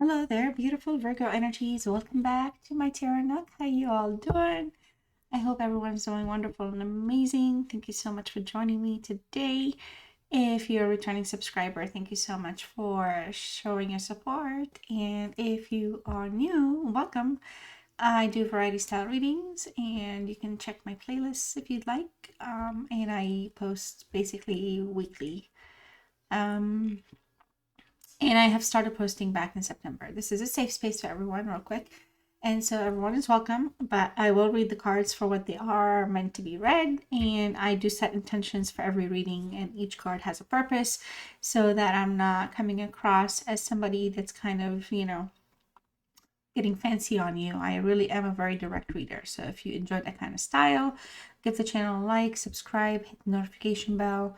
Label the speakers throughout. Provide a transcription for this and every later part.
Speaker 1: Hello there, beautiful Virgo energies. Welcome back to my Tarot Nook. How you all doing? I hope everyone's doing wonderful and amazing. Thank you so much for joining me today. If you're a returning subscriber, thank you so much for showing your support. And if you are new, welcome. I do variety style readings, and you can check my playlists if you'd like. And I post basically weekly. Um, and I have started posting back in September. This is a safe space for everyone, real quick. And so everyone is welcome, but I will read the cards for what they are meant to be read. And I do set intentions for every reading, and each card has a purpose so that I'm not coming across as somebody that's kind of, getting fancy on you. I really am a very direct reader. So if you enjoy that kind of style, give the channel a like, subscribe, hit the notification bell.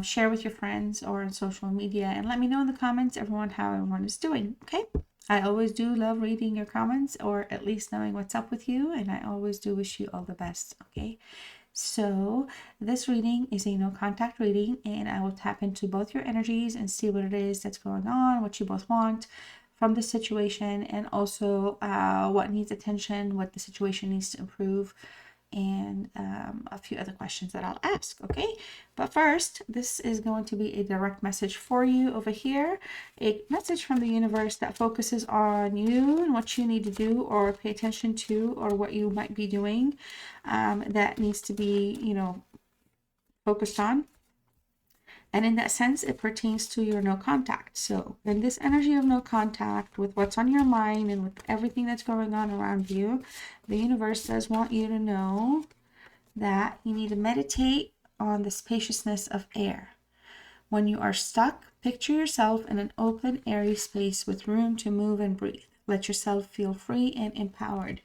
Speaker 1: Share with your friends or on social media, and let me know in the comments how everyone is doing. Okay, I always do love reading your comments, or at least knowing what's up with you, and I always do wish you all the best. Okay, so this reading is a no contact reading, and I will tap into both your energies and see what it is that's going on, what you both want from the situation, and also what needs attention, what the situation needs to improve, and a few other questions that I'll ask. Okay, but first, this is going to be a direct message for you over here, a message from the universe that focuses on you and what you need to do or pay attention to, or what you might be doing that needs to be, focused on. And in that sense, it pertains to your no contact. So in this energy of no contact, with what's on your mind and with everything that's going on around you, the universe does want you to know that you need to meditate on the spaciousness of air. When you are stuck, picture yourself in an open, airy space with room to move and breathe. Let yourself feel free and empowered.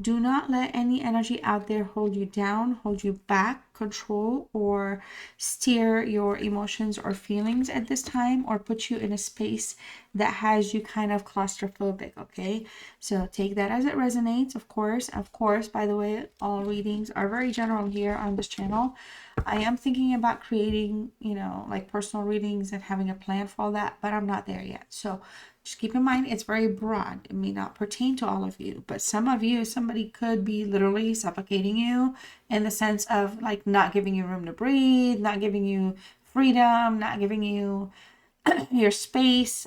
Speaker 1: Do not let any energy out there hold you down, hold you back, control, or steer your emotions or feelings at this time, or put you in a space that has you kind of claustrophobic. Okay, so take that as it resonates. Of course, by the way, all readings are very general here on this channel. I am thinking about creating, like personal readings and having a plan for all that, but I'm not there yet. So just keep in mind, it's very broad. It may not pertain to all of you, but some of you, somebody could be literally suffocating you in the sense of like not giving you room to breathe, not giving you freedom, not giving you your space,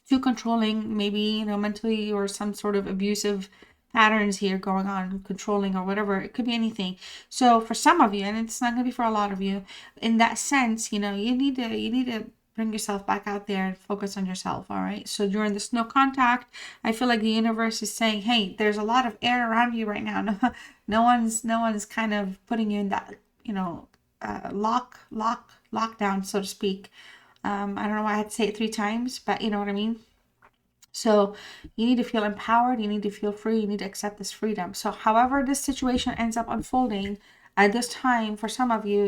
Speaker 1: too controlling, maybe, mentally, or some sort of abusive patterns here going on, controlling or whatever. It could be anything. So for some of you, and it's not going to be for a lot of you, in that sense, you need to bring yourself back out there and focus on yourself. All right, so during this no contact, I feel like the universe is saying, hey, there's a lot of air around you right now. No one's kind of putting you in that, lockdown, so to speak. I don't know why I had to say it 3 times, but you know what I mean. So you need to feel empowered, you need to feel free, you need to accept this freedom. So however this situation ends up unfolding at this time, for some of you,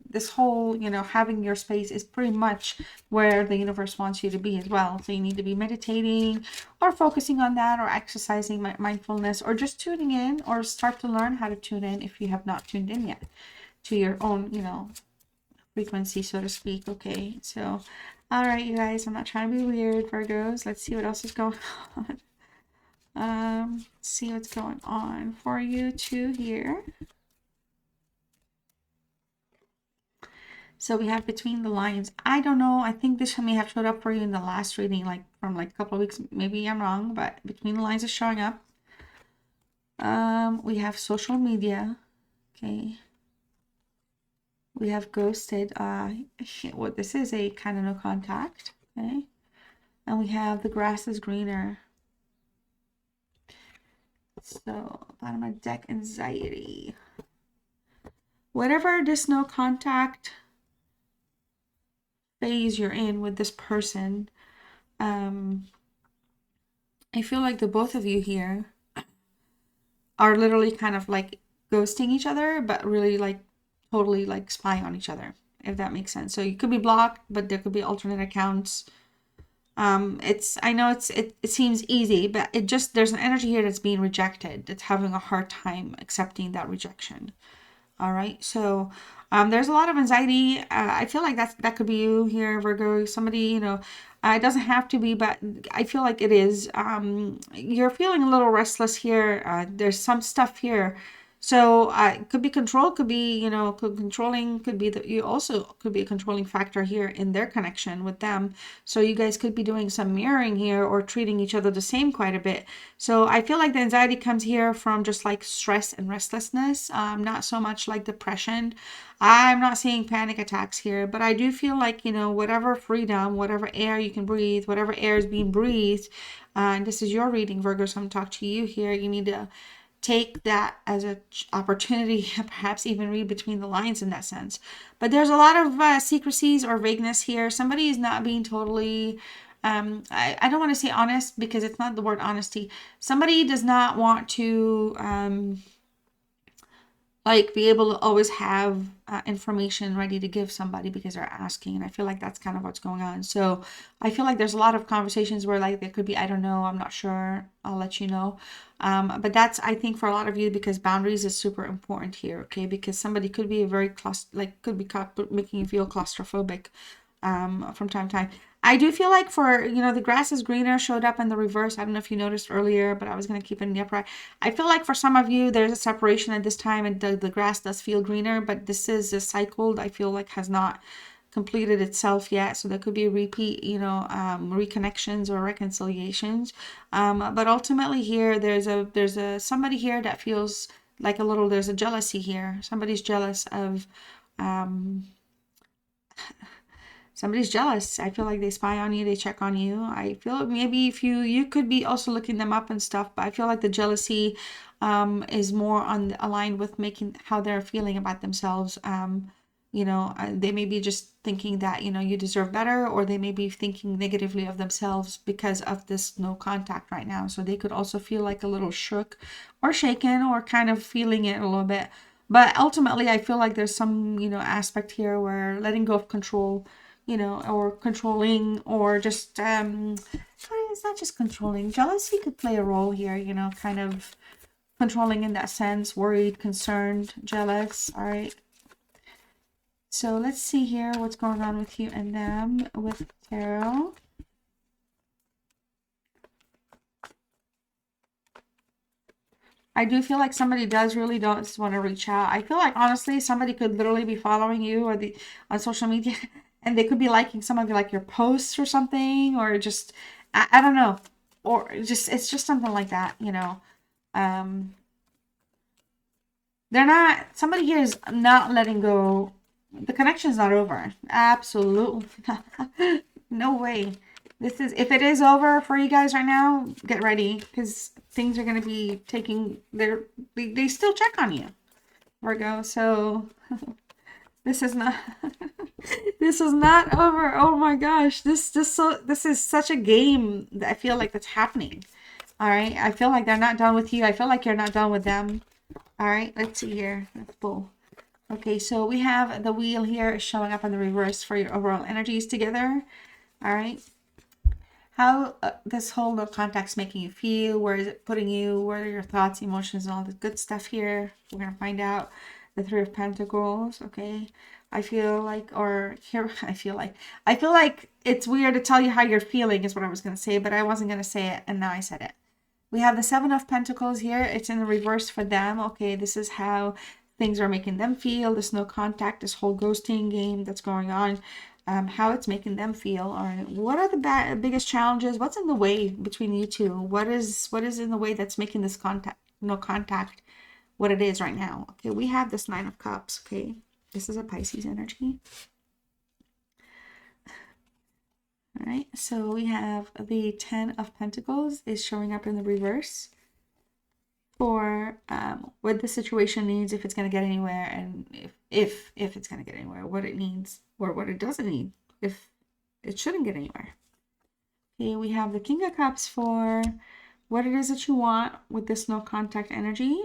Speaker 1: this whole, having your space is pretty much where the universe wants you to be as well. So you need to be meditating or focusing on that, or exercising mindfulness, or just tuning in, or start to learn how to tune in if you have not tuned in yet to your own, frequency, so to speak. Okay, so all right, you guys, I'm not trying to be weird, Virgos. Let's see what else is going on. See what's going on for you two here. So we have between the lines. I don't know. I think this may have showed up for you in the last reading, like from like a couple of weeks. Maybe I'm wrong, but between the lines is showing up. We have social media. Okay. We have ghosted. What this is a kind of no contact. Okay. And we have the grass is greener. So bottom of deck, anxiety. Whatever this no contact phase you're in with this person, I feel like the both of you here are literally kind of like ghosting each other, but really like totally like spying on each other, if that makes sense. So you could be blocked, but there could be alternate accounts. I know it seems easy, but there's an energy here that's being rejected. It's having a hard time accepting that rejection. All right, so There's a lot of anxiety. I feel like that could be you here, Virgo. Somebody, you know, it doesn't have to be, but I feel like it is. You're feeling a little restless here. There's some stuff here. So it could be control, could be, you know, controlling, could be that you also could be a controlling factor here in their connection with them. So you guys could be doing some mirroring here or treating each other the same quite a bit. So I feel like the anxiety comes here from just like stress and restlessness, not so much like depression. I'm not seeing panic attacks here, but I do feel like, you know, whatever freedom, whatever air you can breathe, whatever air is being breathed, and this is your reading, Virgo, so I'm talking to you here. You need to take that as an opportunity, perhaps even read between the lines in that sense. But there's a lot of secrecies or vagueness here. Somebody is not being totally, I don't want to say honest because it's not the word honesty. Somebody does not want to like be able to always have information ready to give somebody because they're asking, and I feel like that's kind of what's going on. So I feel like there's a lot of conversations where like there could be, I don't know, I'm not sure, I'll let you know. But that's, I think, for a lot of you, because boundaries is super important here, okay? Because somebody could be a very could be making you feel claustrophobic from time to time. I do feel like for, you know, the grass is greener showed up in the reverse. I don't know if you noticed earlier, but I was going to keep it in the upright. I feel like for some of you, there's a separation at this time and the grass does feel greener, but this is a cycle I feel like has not completed itself yet. So there could be repeat, you know, reconnections or reconciliations. But ultimately here, there's a somebody here that feels like a little, there's a jealousy here. Somebody's jealous of, somebody's jealous. I feel like they spy on you, they check on you. I feel maybe if you could be also looking them up and stuff, but I feel like the jealousy is more on aligned with making how they're feeling about themselves. You know, they may be just thinking that, you know, you deserve better, or they may be thinking negatively of themselves because of this no contact right now. So they could also feel like a little shook or shaken or kind of feeling it a little bit. But ultimately, I feel like there's some, you know, aspect here where letting go of control, you know, or controlling, or just it's not just controlling. Jealousy could play a role here, you know, kind of controlling in that sense, worried, concerned, jealous. All right. So let's see here what's going on with you and them with tarot. I do feel like somebody does really don't want to reach out. I feel like honestly somebody could literally be following you or on social media and they could be liking some of your posts or something, or just I don't know. Or just it's just something like that, you know. They're not, somebody here is not letting go. The connection's not over. Absolutely. No way. This is, if it is over for you guys right now, get ready, because things are going to be taking they still check on you, Virgo. So this is not this is not over. Oh my gosh, this is such a game that I feel like that's happening. All right, I feel like they're not done with you. I feel like you're not done with them. All right, let's see here. Let's pull. Okay, so we have the wheel here showing up in the reverse for your overall energies together. All right. How this whole no contact's making you feel. Where is it putting you? What are your thoughts, emotions, and all the good stuff here? We're going to find out. The Three of Pentacles. Okay. I feel like, or here, I feel like it's weird to tell you how you're feeling is what I was going to say, but I wasn't going to say it, and now I said it. We have the Seven of Pentacles here. It's in the reverse for them. Okay, this is how things are making them feel. This no contact, this whole ghosting game that's going on, how it's making them feel. All right, what are the biggest challenges? What's in the way between you two? What is in the way that's making this no contact, what it is right now? Okay, we have this Nine of Cups. Okay, this is a Pisces energy. All right, so we have the Ten of Pentacles is showing up in the reverse for what the situation needs, if it's going to get anywhere, and if it's going to get anywhere, what it needs or what it doesn't need, if it shouldn't get anywhere. Okay, we have the King of Cups for what it is that you want with this no contact energy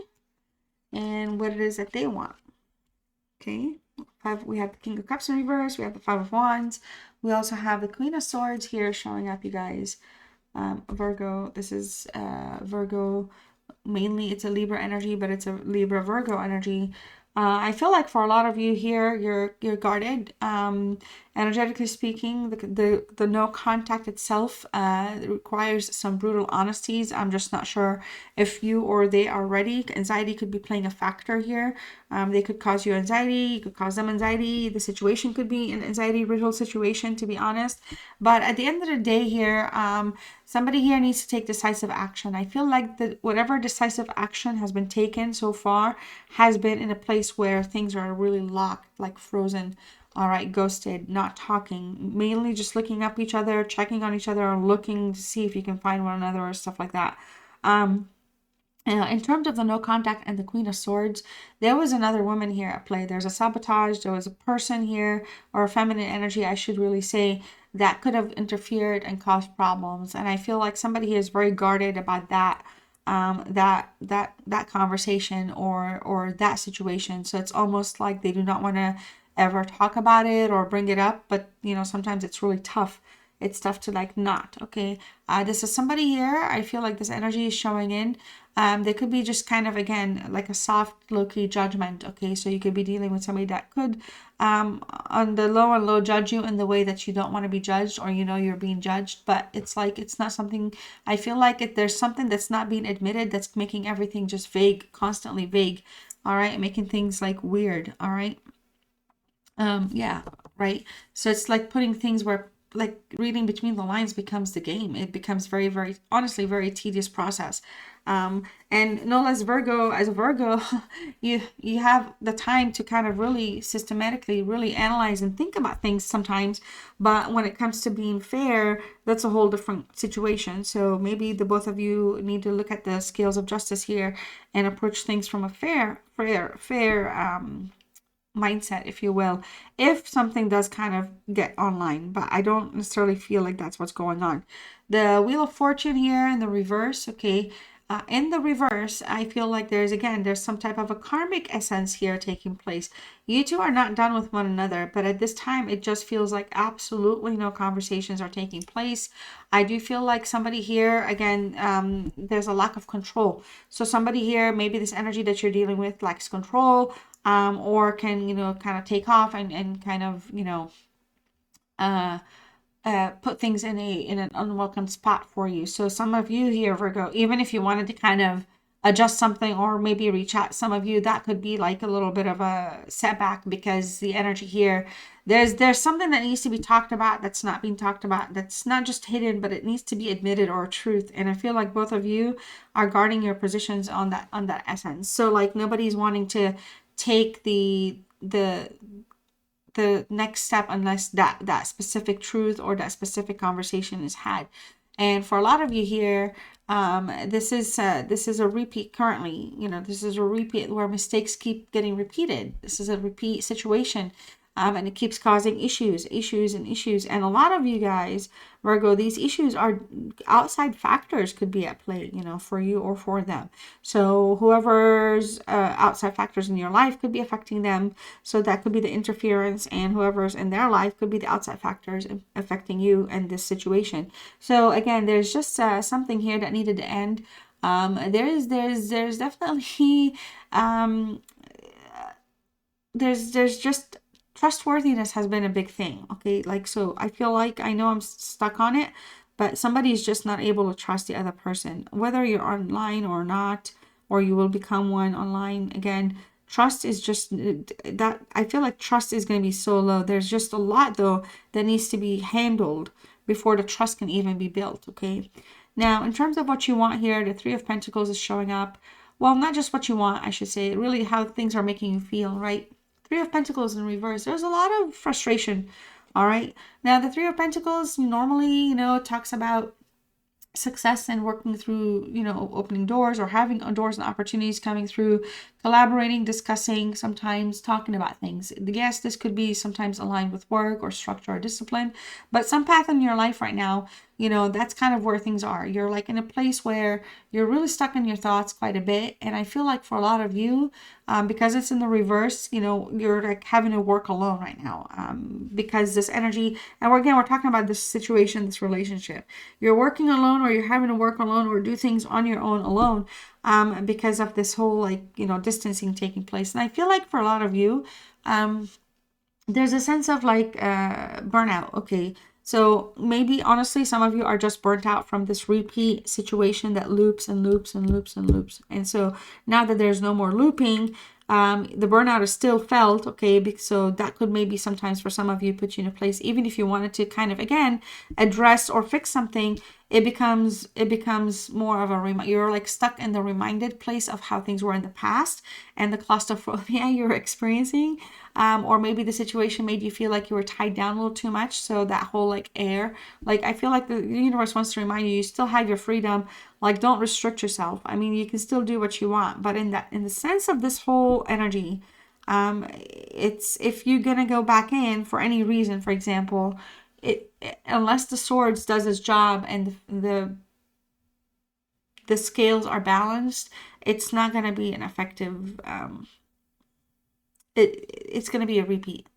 Speaker 1: and what it is that they want. Okay, we have the King of Cups in reverse. We have the Five of Wands. We also have the Queen of Swords here showing up, you guys. Virgo, this is Virgo, mainly it's a Libra energy, but it's a Libra Virgo energy. I feel like for a lot of you here, you're guarded. Energetically speaking, the no contact itself requires some brutal honesties. I'm just not sure if you or they are ready. Anxiety could be playing a factor here. They could cause you anxiety. You could cause them anxiety. The situation could be an anxiety-riddled situation, to be honest. But at the end of the day here, somebody here needs to take decisive action. I feel like whatever decisive action has been taken so far has been in a place where things are really locked, like frozen. All right, ghosted, not talking, mainly just looking up each other, checking on each other, or looking to see if you can find one another or stuff like that. In terms of the no contact and the Queen of Swords, there was another woman here at play. There's a sabotage. There was a person here, or a feminine energy, I should really say, that could have interfered and caused problems. And I feel like somebody here is very guarded about that, that conversation or that situation. So it's almost like they do not want to ever talk about it or bring it up. But sometimes it's really tough. It's tough to like not. Okay, this is somebody here. I feel like this energy is showing in. They could be just kind of, again, like a soft, low-key judgment. Okay, so you could be dealing with somebody that could, on the low and low, judge you in the way that you don't want to be judged, or you're being judged. But it's like it's not something. I feel like there's something that's not being admitted that's making everything just vague, constantly vague. All right, making things like weird. All right. Yeah, right. So it's like putting things where, like, reading between the lines becomes the game. It becomes very, very, honestly, very tedious process. And no less Virgo, as a Virgo, you have the time to kind of really systematically really analyze and think about things sometimes. But when it comes to being fair, that's a whole different situation. So maybe the both of you need to look at the scales of justice here and approach things from a fair mindset, if you will, if something does kind of get online. But I don't necessarily feel like that's what's going on. The Wheel of Fortune here in the reverse. Okay, in the reverse, I feel like there's some type of a karmic essence here taking place. You two are not done with one another, but at this time it just feels like absolutely no conversations are taking place. I do feel like somebody here, again, there's a lack of control. So somebody here, maybe this energy that you're dealing with lacks control, or can, kind of take off and kind of, uh, put things in an unwelcome spot for you. So some of you here, Virgo, even if you wanted to kind of adjust something or maybe reach out, some of you, that could be like a little bit of a setback, because the energy here, there's something that needs to be talked about that's not being talked about, that's not just hidden, but it needs to be admitted or truth. And I feel like both of you are guarding your positions on that essence. So like nobody's wanting to take the next step unless that specific truth or that specific conversation is had. And for a lot of you here, this is a repeat currently. This is a repeat where mistakes keep getting repeated. This is a repeat situation. And it keeps causing issues. And a lot of you guys, Virgo, these issues are outside factors could be at play, for you or for them. So whoever's outside factors in your life could be affecting them. So that could be the interference, and whoever's in their life could be the outside factors affecting you in this situation. So again, there's just something here that needed to end. There's definitely there's just trustworthiness has been a big thing. Okay, like, so I feel like, I know I'm stuck on it, but somebody's just not able to trust the other person, whether you're online or not, or you will become one online. Again, trust is just that, I feel like trust is going to be so low. There's just a lot though that needs to be handled before the trust can even be built. Okay, now in terms of what you want here, the Three of Pentacles is showing up. Well, not just what you want, I should say, really how things are making you feel, right? Three of Pentacles in reverse, there's a lot of frustration. All right, now the Three of Pentacles normally, talks about success and working through, opening doors or having doors and opportunities coming through, collaborating, discussing, sometimes talking about things. Yes, this could be sometimes aligned with work or structure or discipline, but some path in your life right now, that's kind of where things are. You're like in a place where you're really stuck in your thoughts quite a bit. And I feel like for a lot of you, because it's in the reverse, you're like having to work alone right now, because this energy, and we're talking about this situation, this relationship, you're working alone, or you're having to work alone or do things on your own alone, because of this whole, like, you know, distancing taking place. And I feel like for a lot of you, there's a sense of like burnout. Okay, so maybe honestly some of you are just burnt out from this repeat situation that loops and loops and loops and loops. And so now that there's no more looping, the burnout is still felt. Okay, so that could maybe sometimes for some of you put you in a place, even if you wanted to kind of again address or fix something, it becomes more of a you're like stuck in the reminded place of how things were in the past and the claustrophobia you're experiencing. Or maybe the situation made you feel like you were tied down a little too much. So that whole like air, like I feel like the universe wants to remind you, you still have your freedom. Like, don't restrict yourself. I mean, you can still do what you want, but in the sense of this whole energy, it's, if you're gonna go back in for any reason, for example, unless the swords does its job and the scales are balanced, it's not gonna be an effective. It's gonna be a repeat,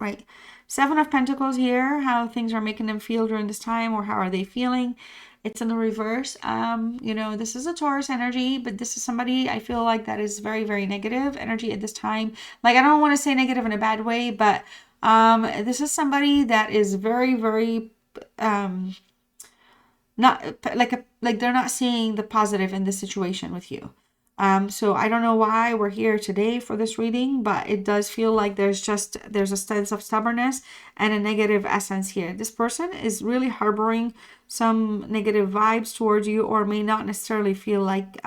Speaker 1: right? Seven of Pentacles here, how things are making them feel during this time, or how are they feeling? It's in the reverse. You know, this is a Taurus energy, but this is somebody I feel like that is very, very negative energy at this time. Like, I don't want to say negative in a bad way, but this is somebody that is very, very not like they're not seeing the positive in this situation with you. So I don't know why we're here today for this reading, but it does feel like there's a sense of stubbornness and a negative essence here. This person is really harboring some negative vibes towards you, or may not necessarily feel like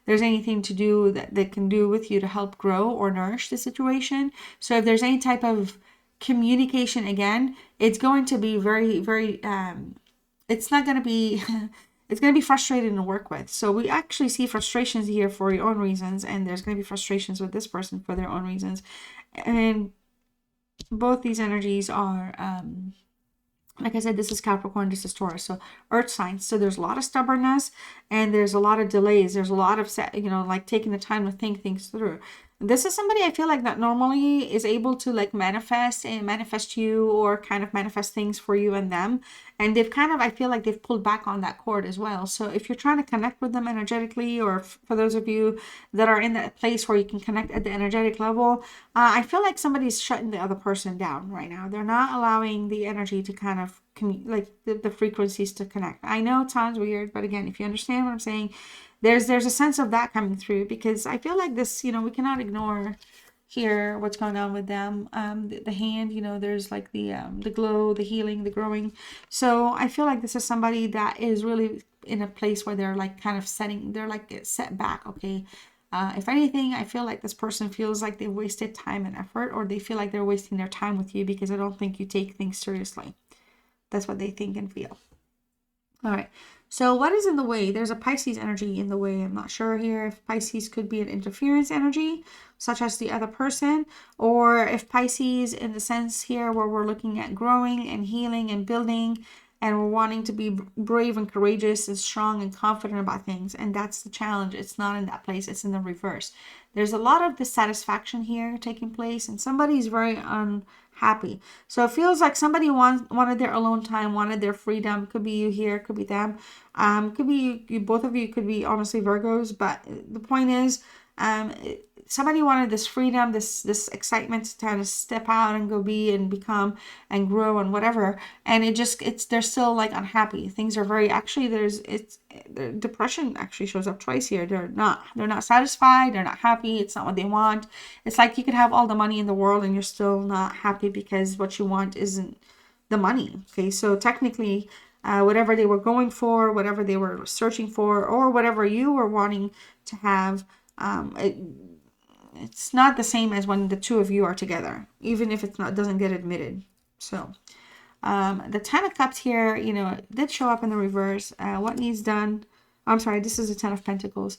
Speaker 1: there's anything to do that they can do with you to help grow or nourish the situation. So if there's any type of communication, again, it's going to be very, very, it's not going to be... it's going to be frustrating to work with. So we actually see frustrations here for your own reasons, and there's going to be frustrations with this person for their own reasons. And both these energies are, like I said, this is Capricorn, this is Taurus, so earth signs. So there's a lot of stubbornness, and there's a lot of delays. There's a lot of, like taking the time to think things through. This is somebody I feel like that normally is able to like manifest you, or kind of manifest things for you and them. And they've kind of, I feel like they've pulled back on that cord as well. So if you're trying to connect with them energetically, or for those of you that are in that place where you can connect at the energetic level, I feel like somebody's shutting the other person down right now. They're not allowing the energy to kind of like the frequencies to connect. I know it sounds weird, but again, if you understand what I'm saying, there's a sense of that coming through, because I feel like this, we cannot ignore here what's going on with them. The hand, there's like the glow, the healing, the growing. So I feel like this is somebody that is really in a place where they're like kind of they're like set back. Okay. If anything, I feel like this person feels like they've wasted time and effort, or they feel like they're wasting their time with you because I don't think you take things seriously. That's what they think and feel. All right. So what is in the way? There's a Pisces energy in the way. I'm not sure here if Pisces could be an interference energy, such as the other person, or if Pisces in the sense here where we're looking at growing and healing and building, and we're wanting to be brave and courageous and strong and confident about things. And that's the challenge. It's not in that place. It's in the reverse. There's a lot of dissatisfaction here taking place, and somebody's very unhappy. So it feels like somebody wanted their alone time, wanted their freedom. Could be you here, could be them. Could be you, both of you could be honestly Virgos. But the point is, somebody wanted this freedom, this excitement to kind of step out and go be and become and grow and whatever. And they're still like unhappy. Things are very, actually depression actually shows up twice here. They're not satisfied. They're not happy. It's not what they want. It's like you could have all the money in the world and you're still not happy because what you want isn't the money. Okay. So technically, whatever they were going for, whatever they were searching for, or whatever you were wanting to have, it's not the same as when the two of you are together, even if doesn't get admitted. So the 10 of Cups here, it did show up in the reverse. What needs done? I'm sorry, this is the 10 of Pentacles.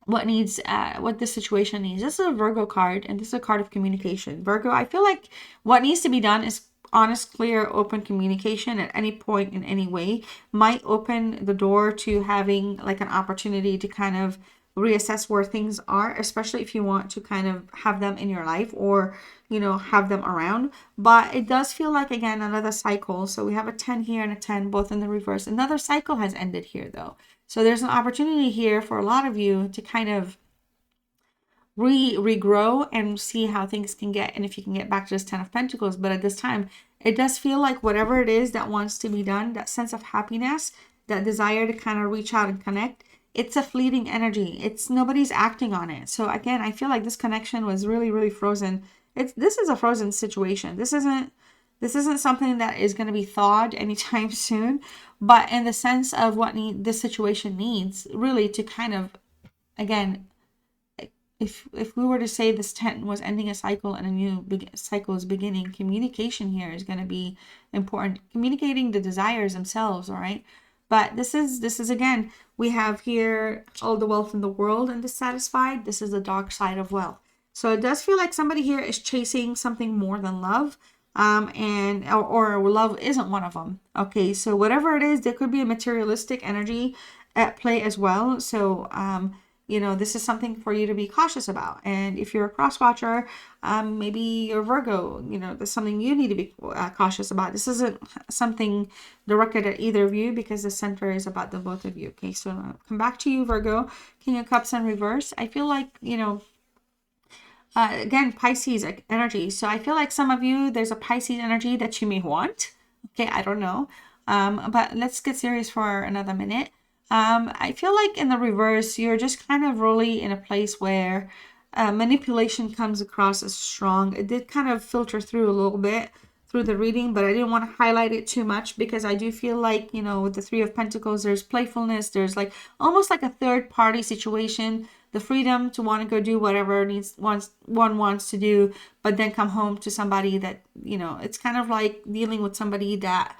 Speaker 1: What this situation needs. This is a Virgo card, and this is a card of communication. Virgo, I feel like what needs to be done is honest, clear, open communication at any point in any way might open the door to having like an opportunity to kind of reassess where things are, especially if you want to kind of have them in your life or, you know, have them around. But it does feel like, again, another cycle. So we have a 10 here and a 10, both in the reverse. Another cycle has ended here, though. So there's an opportunity here for a lot of you to kind of regrow and see how things can get, and if you can get back to this 10 of Pentacles. But at this time, it does feel like whatever it is that wants to be done, that sense of happiness, that desire to kind of reach out and connect, it's a fleeting energy. It's nobody's acting on it. So again, I feel like this connection was really, really frozen. This is a frozen situation. This isn't something that is going to be thawed anytime soon, but in the sense of what this situation needs really to kind of, again, if we were to say this 10 was ending a cycle and a new cycle is beginning, communication here is going to be important. Communicating the desires themselves, all right? But this is again, we have here all the wealth in the world and dissatisfied. This is the dark side of wealth. So it does feel like somebody here is chasing something more than love. Or love isn't one of them. Okay, so whatever it is, there could be a materialistic energy at play as well. So you know, this is something for you to be cautious about. And if you're a cross watcher, maybe you're Virgo, you know, there's something you need to be cautious about. This isn't something directed at either of you because the center is about the both of you. Okay, so I'll come back to you, Virgo. King of Cups in reverse. I feel like, you know, again, Pisces energy. So I feel like some of you, there's a Pisces energy that you may want. Okay, I don't know. But let's get serious for another minute. I feel like in the reverse, you're just kind of really in a place where manipulation comes across as strong. It did kind of filter through a little bit through the reading, but I didn't want to highlight it too much because I do feel like, you know, with the Three of Pentacles, there's playfulness. There's like almost like a third party situation, the freedom to want to go do whatever one wants to do, but then come home to somebody that, you know, it's kind of like dealing with somebody that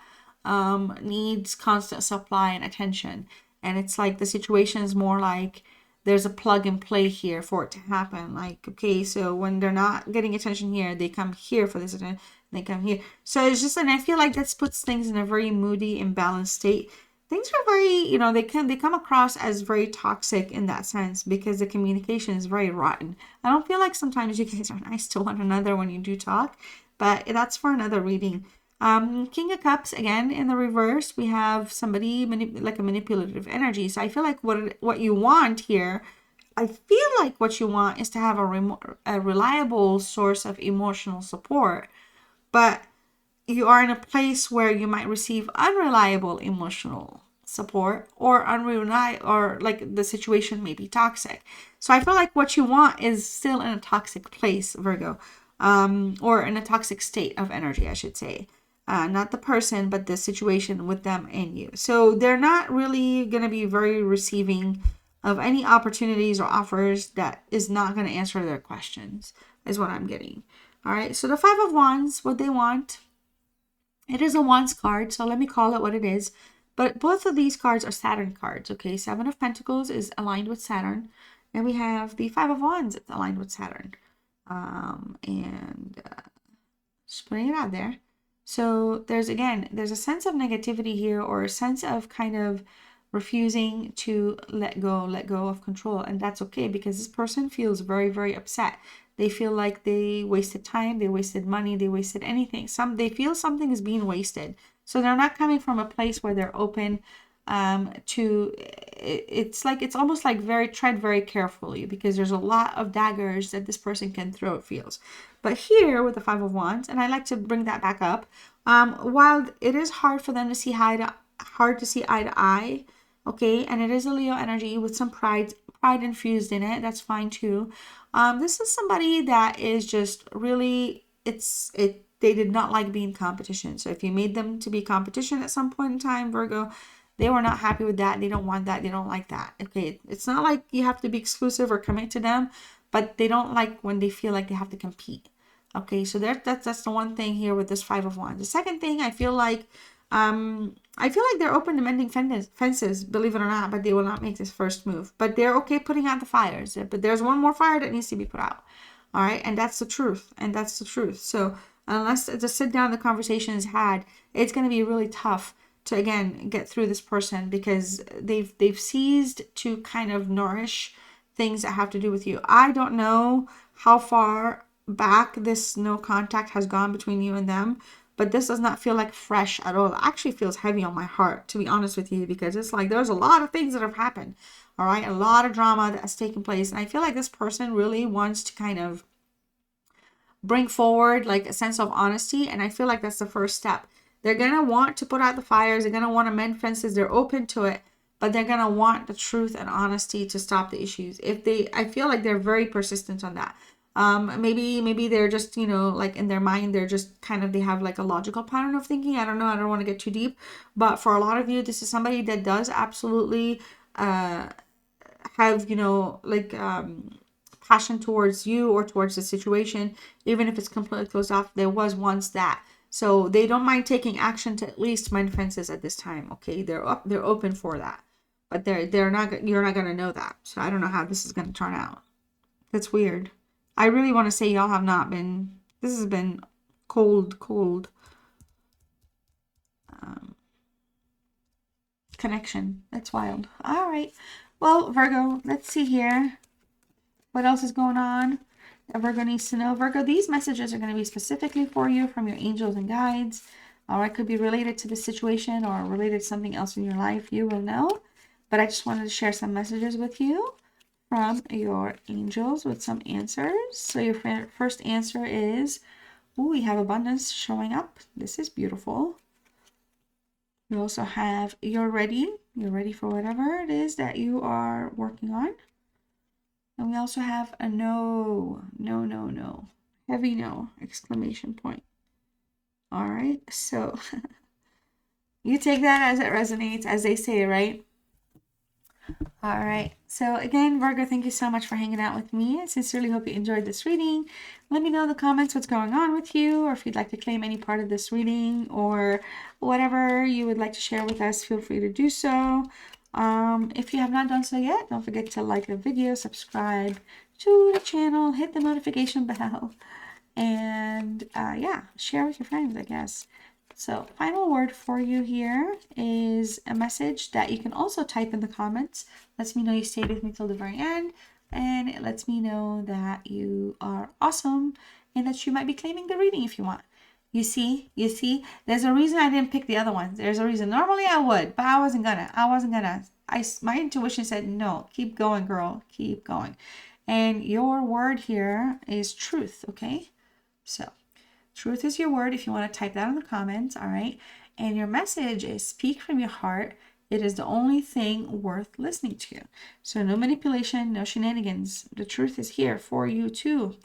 Speaker 1: needs constant supply and attention. And it's like the situation is more like there's a plug and play here for it to happen. Like, okay, so when they're not getting attention here, they come here for this attention, they come here. So it's just, and I feel like this puts things in a very moody, imbalanced state. Things are very, you know, they come across as very toxic in that sense because the communication is very rotten. I don't feel like sometimes you guys are nice to one another when you do talk, but that's for another reading. King of Cups, again, in the reverse, we have somebody like a manipulative energy. So I feel like what you want here, I feel like what you want is to have a reliable source of emotional support, but you are in a place where you might receive unreliable emotional support or or like the situation may be toxic. So I feel like what you want is still in a toxic place, Virgo, or in a toxic state of energy, I should say. Not the person, but the situation with them and you. So they're not really going to be very receiving of any opportunities or offers that is not going to answer their questions, is what I'm getting. All right, so the Five of Wands, what they want, it is a Wands card, so let me call it what it is. But both of these cards are Saturn cards, okay? Seven of Pentacles is aligned with Saturn, and we have the Five of Wands, it's aligned with Saturn. Just putting it out there. So there's a sense of negativity here, or a sense of kind of refusing to let go of control. And that's okay because this person feels very, very upset. They feel like they wasted time, they wasted money, they wasted anything. They feel something is being wasted. So they're not coming from a place where they're open to, it's almost like tread very carefully because there's a lot of daggers that this person can throw, it feels. But here with the Five of Wands, and I like to bring that back up, while it is hard for them to see eye to eye, okay, and it is a Leo energy with some pride infused in it, that's fine too. This is somebody that is just really, they did not like being competition. So if you made them to be competition at some point in time, Virgo, they were not happy with that. They don't want that. They don't like that. Okay, it's not like you have to be exclusive or commit to them, but they don't like when they feel like they have to compete. Okay, so that's the one thing here with this Five of Wands. The second thing, I feel like they're open to mending fences, believe it or not, but they will not make this first move. But they're okay putting out the fires. But there's one more fire that needs to be put out. All right, and that's the truth. So unless the sit down, the conversation is had, it's going to be really tough to again get through this person because they've ceased to kind of nourish things that have to do with you. I don't know how far back this no contact has gone between you and them, but this does not feel like fresh at all. It actually feels heavy on my heart, to be honest with you, because it's like there's a lot of things that have happened. All right, a lot of drama that has taken place. And I feel like this person really wants to kind of bring forward like a sense of honesty. And I feel like that's the first step. They're going to want to put out the fires. They're going to want to mend fences. They're open to it, but they're going to want the truth and honesty to stop the issues. I feel like they're very persistent on that. Maybe they're just, you know, like in their mind, they're just kind of, they have like a logical pattern of thinking. I don't know. I don't want to get too deep, but for a lot of you, this is somebody that does absolutely, have, you know, like, passion towards you or towards the situation, even if it's completely closed off. There was once that. So they don't mind taking action to at least mend fences at this time. Okay, they're open for that, but you're not gonna know that. So I don't know how this is gonna turn out. That's weird. I really want to say y'all have not been. This has been cold connection. That's wild. All right. Well, Virgo, let's see here. What else is going on that Virgo needs to know? Virgo, these messages are going to be specifically for you from your angels and guides. All right, could be related to the situation or related to something else in your life. You will know. But I just wanted to share some messages with you from your angels with some answers. So your first answer is, we have abundance showing up. This is beautiful. We also have, you're ready. You're ready for whatever it is that you are working on. And we also have a no. Heavy no, exclamation point. All right, so you take that as it resonates, as they say, right? All right, so again, Virgo, thank you so much for hanging out with me. I sincerely hope you enjoyed this reading. Let me know in the comments what's going on with you, or if you'd like to claim any part of this reading, or whatever you would like to share with us, feel free to do so. If you have not done so yet, don't forget to like the video, subscribe to the channel, hit the notification bell, and yeah, share with your friends, I guess. So final word for you here is a message that you can also type in the comments. Lets me know you stayed with me till the very end, and it lets me know that you are awesome and that you might be claiming the reading if you want. You see, there's a reason I didn't pick the other ones. There's a reason. Normally I would, but I wasn't gonna. My intuition said, no, keep going, girl, keep going. And your word here is truth, okay? So truth is your word if you want to type that in the comments, all right? And your message is speak from your heart. It is the only thing worth listening to. So no manipulation, no shenanigans. The truth is here for you too.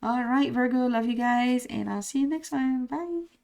Speaker 1: All right, Virgo, love you guys, and I'll see you next time. Bye.